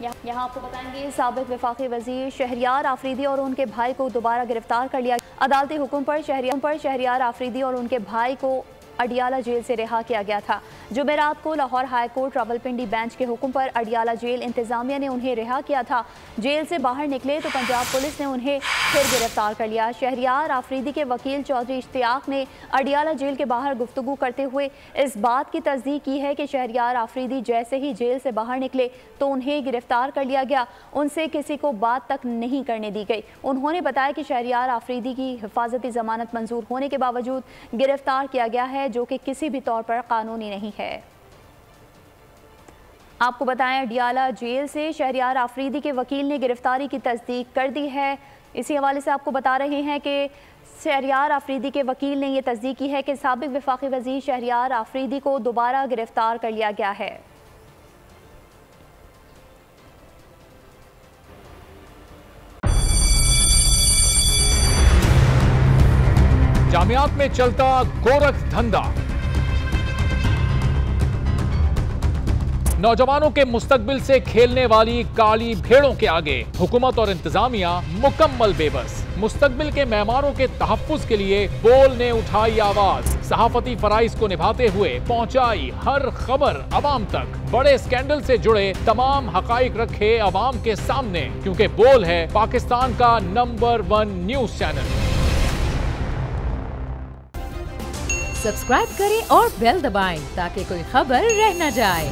यहाँ आपको बताएंगे, साबिक वफाकी वजीर शहरियार आफरीदी और उनके भाई को दोबारा गिरफ्तार कर लिया। अदालती हुक्म पर शहरियार आफरीदी और उनके भाई को अडियाला जेल से रिहा किया गया था। जुमेरात को Lahore high court Rawalpindi bench के हुक्म पर अडियाला जेल इंतजामिया ने उन्हें रिहा किया था। जेल से बाहर निकले तो पंजाब पुलिस ने उन्हें फिर गिरफ्तार कर लिया। शहरियार आफरीदी के वकील चौधरी इश्तियाक ने अडियाला जेल के बाहर गुफ्तगू करते हुए इस बात की तस्दीक की है कि शहरियार आफरीदी जैसे ही जेल से बाहर निकले तो उन्हें गिरफ्तार कर लिया गया, उनसे किसी को बात तक नहीं करने दी गई। उन्होंने बताया कि शहरियार आफरीदी की हिफाजती जमानत मंजूर होने के बावजूद गिरफ्तार किया गया है, जो कि किसी भी तौर पर कानूनी नहीं है। आपको बताएं, अडियाला जेल से शहरियार आफरीदी के वकील ने गिरफ्तारी की तस्दीक कर दी है। इसी हवाले से आपको बता रहे हैं कि शहरियार आफरीदी के वकील ने यह तस्दीक की है कि साबिक वफाकी वजीर शहरियार आफरीदी को दोबारा गिरफ्तार कर लिया गया है। जामियात में चलता गोरख धंधा, नौजवानों के मुस्तकबिल से खेलने वाली काली भेड़ों के आगे हुकूमत और इंतजामिया मुकम्मल बेबस। मुस्तकबिल के मेहमानों के तहफ्फुज के लिए बोल ने उठाई आवाज, सहाफती फराइज को निभाते हुए पहुंचाई हर खबर अवाम तक, बड़े स्कैंडल से जुड़े तमाम हकाइक रखे अवाम के सामने, क्योंकि बोल है पाकिस्तान का नंबर 1 न्यूज चैनल। सब्सक्राइब करें और बेल दबाएं ताकि कोई खबर रह न जाए।